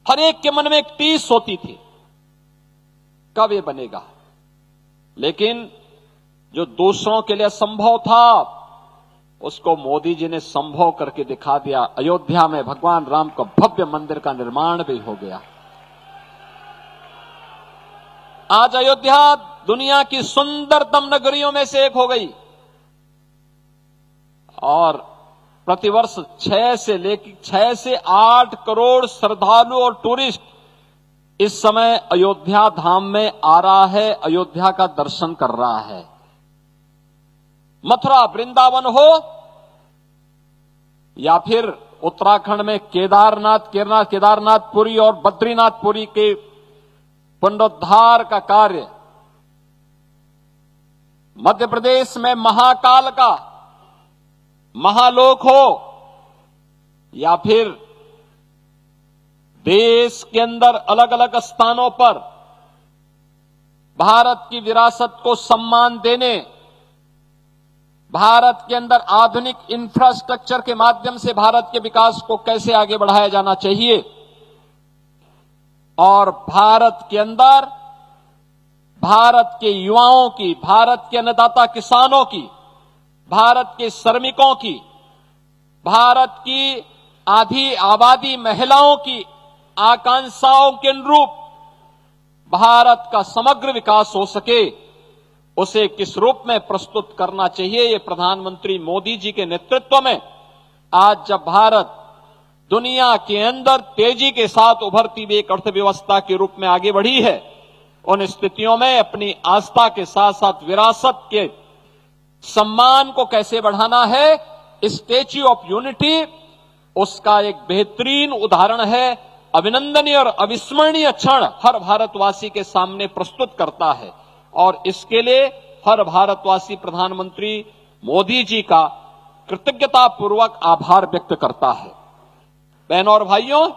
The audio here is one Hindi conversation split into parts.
हर एक के मन में एक टीस होती थी, कब ये बनेगा। लेकिन जो दूसरों के लिए संभव था उसको मोदी जी ने संभव करके दिखा दिया। अयोध्या में भगवान राम का भव्य मंदिर का निर्माण भी हो गया। आज अयोध्या दुनिया की सुंदरतम नगरियों में से एक हो गई और प्रतिवर्ष 6 से 8 करोड़ श्रद्धालु और टूरिस्ट इस समय अयोध्या धाम में आ रहा है, अयोध्या का दर्शन कर रहा है। मथुरा वृंदावन हो या फिर उत्तराखंड में केदारनाथपुरी और बद्रीनाथपुरी के पुनरुद्धार का कार्य, मध्य प्रदेश में महाकाल का महालोक हो या फिर देश के अंदर अलग अलग स्थानों पर भारत की विरासत को सम्मान देने, भारत के अंदर आधुनिक इंफ्रास्ट्रक्चर के माध्यम से भारत के विकास को कैसे आगे बढ़ाया जाना चाहिए और भारत के अंदर भारत के युवाओं की, भारत के अन्नदाता किसानों की, भारत के श्रमिकों की, भारत की आधी आबादी महिलाओं की आकांक्षाओं के अनुरूप भारत का समग्र विकास हो सके, उसे किस रूप में प्रस्तुत करना चाहिए। ये प्रधानमंत्री मोदी जी के नेतृत्व में आज जब भारत दुनिया के अंदर तेजी के साथ उभरती हुई एक अर्थव्यवस्था के रूप में आगे बढ़ी है, उन स्थितियों में अपनी आस्था के साथ साथ विरासत के सम्मान को कैसे बढ़ाना है, स्टैच्यू ऑफ यूनिटी उसका एक बेहतरीन उदाहरण है। अभिनंदनीय और अविस्मरणीय क्षण हर भारतवासी के सामने प्रस्तुत करता है और इसके लिए हर भारतवासी प्रधानमंत्री मोदी जी का कृतज्ञतापूर्वक आभार व्यक्त करता है। बहनों और भाइयों,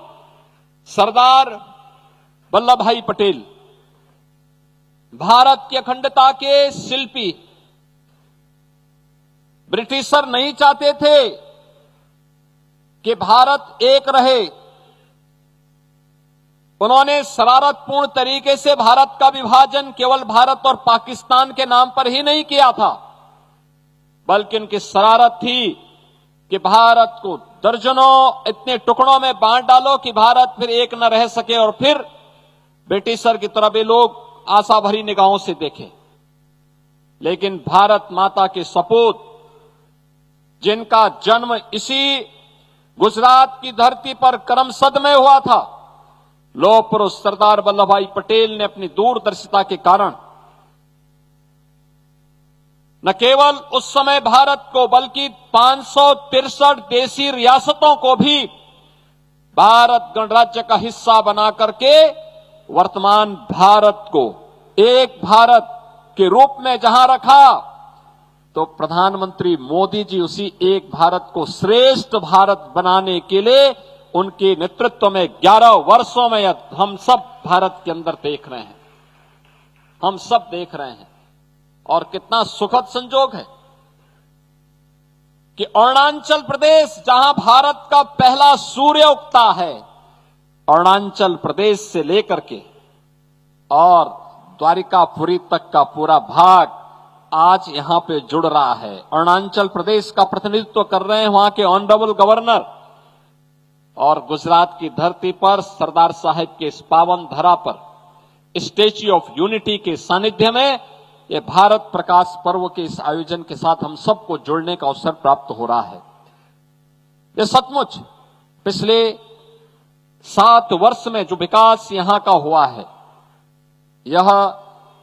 सरदार वल्लभ भाई पटेल भारत की अखंडता के शिल्पी। ब्रिटिशर नहीं चाहते थे कि भारत एक रहे। उन्होंने शरारतपूर्ण तरीके से भारत का विभाजन केवल भारत और पाकिस्तान के नाम पर ही नहीं किया था, बल्कि उनकी शरारत थी कि भारत को दर्जनों इतने टुकड़ों में बांट डालो कि भारत फिर एक न रह सके और फिर ब्रिटिशर की तरफ ये लोग आशा भरी निगाहों से देखें। लेकिन भारत माता के सपूत, जिनका जन्म इसी गुजरात की धरती पर करमसद में हुआ था, लौह पुरुष सरदार वल्लभ भाई पटेल ने अपनी दूरदर्शिता के कारण न केवल उस समय भारत को बल्कि 563 देशी रियासतों को भी भारत गणराज्य का हिस्सा बना करके वर्तमान भारत को एक भारत के रूप में जहां रखा, तो प्रधानमंत्री मोदी जी उसी एक भारत को श्रेष्ठ भारत बनाने के लिए उनके नेतृत्व में 11 वर्षों में हम सब भारत के अंदर देख रहे हैं, हम सब देख रहे हैं। और कितना सुखद संजोग है कि अरुणाचल प्रदेश, जहां भारत का पहला सूर्य उगता है, अरुणाचल प्रदेश से लेकर के और द्वारिकापुरी तक का पूरा भाग आज यहां पे जुड़ रहा है। अरुणाचल प्रदेश का प्रतिनिधित्व कर रहे हैं वहां के ऑनरेबल गवर्नर, और गुजरात की धरती पर सरदार साहब के इस पावन धरा पर स्टैच्यू ऑफ यूनिटी के सानिध्य में ये भारत प्रकाश पर्व के इस आयोजन के साथ हम सबको जुड़ने का अवसर प्राप्त हो रहा है। ये सचमुच पिछले 7 वर्ष में जो विकास यहां का हुआ है, यह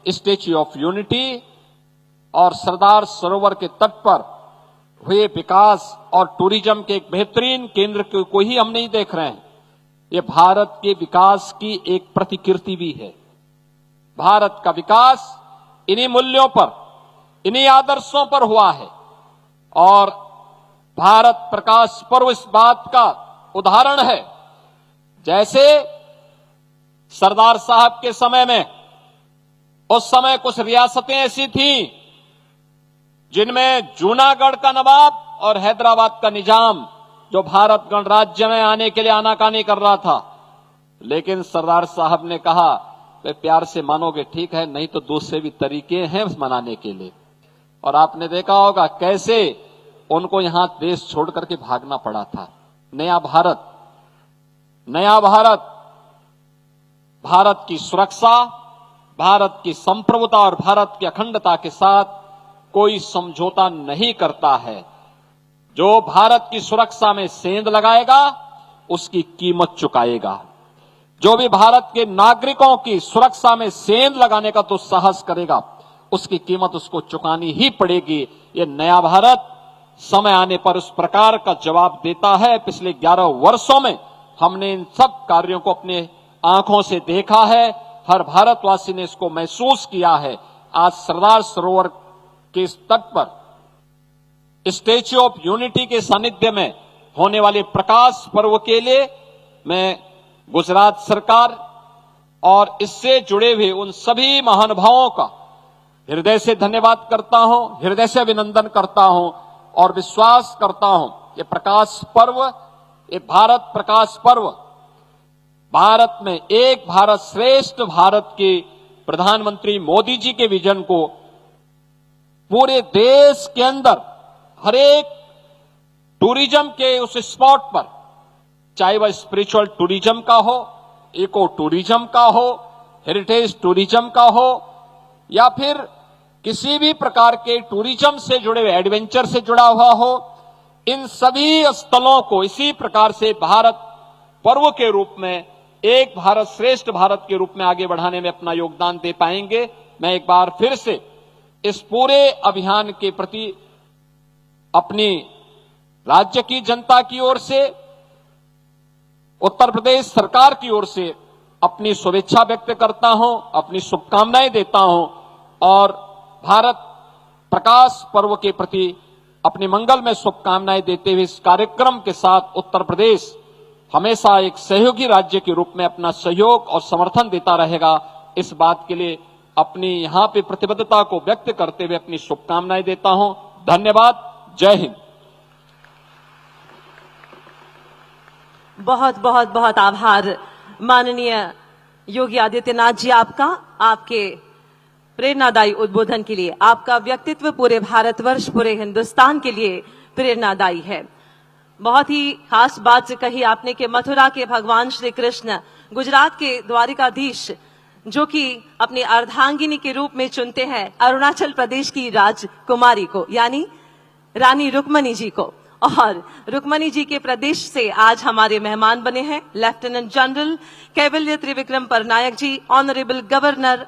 स्टैच्यू ऑफ यूनिटी और सरदार सरोवर के तट पर हुए विकास और टूरिज्म के एक बेहतरीन केंद्र को ही हम नहीं देख रहे हैं, ये भारत के विकास की एक प्रतिकृति भी है। भारत का विकास इन्हीं मूल्यों पर, इन्हीं आदर्शों पर हुआ है और भारत प्रकाश पर्व इस बात का उदाहरण है। जैसे सरदार साहब के समय में, उस समय कुछ रियासतें ऐसी थीं जिनमें जूनागढ़ का नवाब और हैदराबाद का निजाम, जो भारत गणराज्य में आने के लिए आनाकानी कर रहा था, लेकिन सरदार साहब ने कहा वे प्यार से मानोगे ठीक है, नहीं तो दूसरे भी तरीके हैं मनाने के लिए। और आपने देखा होगा कैसे उनको यहां देश छोड़ करके भागना पड़ा था। नया भारत, नया भारत भारत की सुरक्षा, भारत की संप्रभुता और भारत की अखंडता के साथ कोई समझौता नहीं करता है। जो भारत की सुरक्षा में सेंध लगाएगा उसकी कीमत चुकाएगा। जो भी भारत के नागरिकों की सुरक्षा में सेंध लगाने का तो साहस करेगा उसकी कीमत उसको चुकानी ही पड़ेगी। ये नया भारत समय आने पर उस प्रकार का जवाब देता है। पिछले 11 वर्षों में हमने इन सब कार्यों को अपने आंखों से देखा है, हर भारतवासी ने इसको महसूस किया है। आज सरदार सरोवर के इस तट पर स्टैच्यू ऑफ यूनिटी के सानिध्य में होने वाले प्रकाश पर्व के लिए मैं गुजरात सरकार और इससे जुड़े हुए उन सभी महानुभावों का हृदय से धन्यवाद करता हूं, हृदय से अभिनंदन करता हूं और विश्वास करता हूं ये प्रकाश पर्व, ये भारत प्रकाश पर्व भारत में एक भारत श्रेष्ठ भारत के प्रधानमंत्री मोदी जी के विजन को पूरे देश के अंदर हर एक टूरिज्म के उस स्पॉट पर, चाहे वह स्पिरिचुअल टूरिज्म का हो, इको टूरिज्म का हो, हेरिटेज टूरिज्म का हो या फिर किसी भी प्रकार के टूरिज्म से जुड़े हुए एडवेंचर से जुड़ा हुआ हो, इन सभी स्थलों को इसी प्रकार से भारत पर्व के रूप में, एक भारत श्रेष्ठ भारत के रूप में आगे बढ़ाने में अपना योगदान दे पाएंगे। मैं एक बार फिर से इस पूरे अभियान के प्रति अपनी राज्य की जनता की ओर से, उत्तर प्रदेश सरकार की ओर से अपनी शुभेच्छा व्यक्त करता हूं, अपनी शुभकामनाएं देता हूं और भारत प्रकाश पर्व के प्रति अपनी मंगलमय शुभकामनाएं देते हुए इस कार्यक्रम के साथ उत्तर प्रदेश हमेशा एक सहयोगी राज्य के रूप में अपना सहयोग और समर्थन देता रहेगा। इस बात के लिए अपनी यहां पे प्रतिबद्धता को व्यक्त करते हुए अपनी शुभकामनाएं देता हूं। धन्यवाद। जय हिंद। बहुत बहुत बहुत आभार माननीय योगी आदित्यनाथ जी आपका, आपके प्रेरणादायी उद्बोधन के लिए। आपका व्यक्तित्व पूरे भारतवर्ष, पूरे हिंदुस्तान के लिए प्रेरणादायी है। बहुत ही खास बात कही आपने कि मथुरा के भगवान श्री कृष्ण गुजरात के द्वारिकाधीश जो कि अपनी अर्धांगिनी के रूप में चुनते हैं अरुणाचल प्रदेश की राजकुमारी को, यानी रानी रुक्मणी जी को। और रुक्मणी जी के प्रदेश से आज हमारे मेहमान बने हैं लेफ्टिनेंट जनरल कैवल्य त्रिविक्रम परनायक जी, ऑनरेबल गवर्नर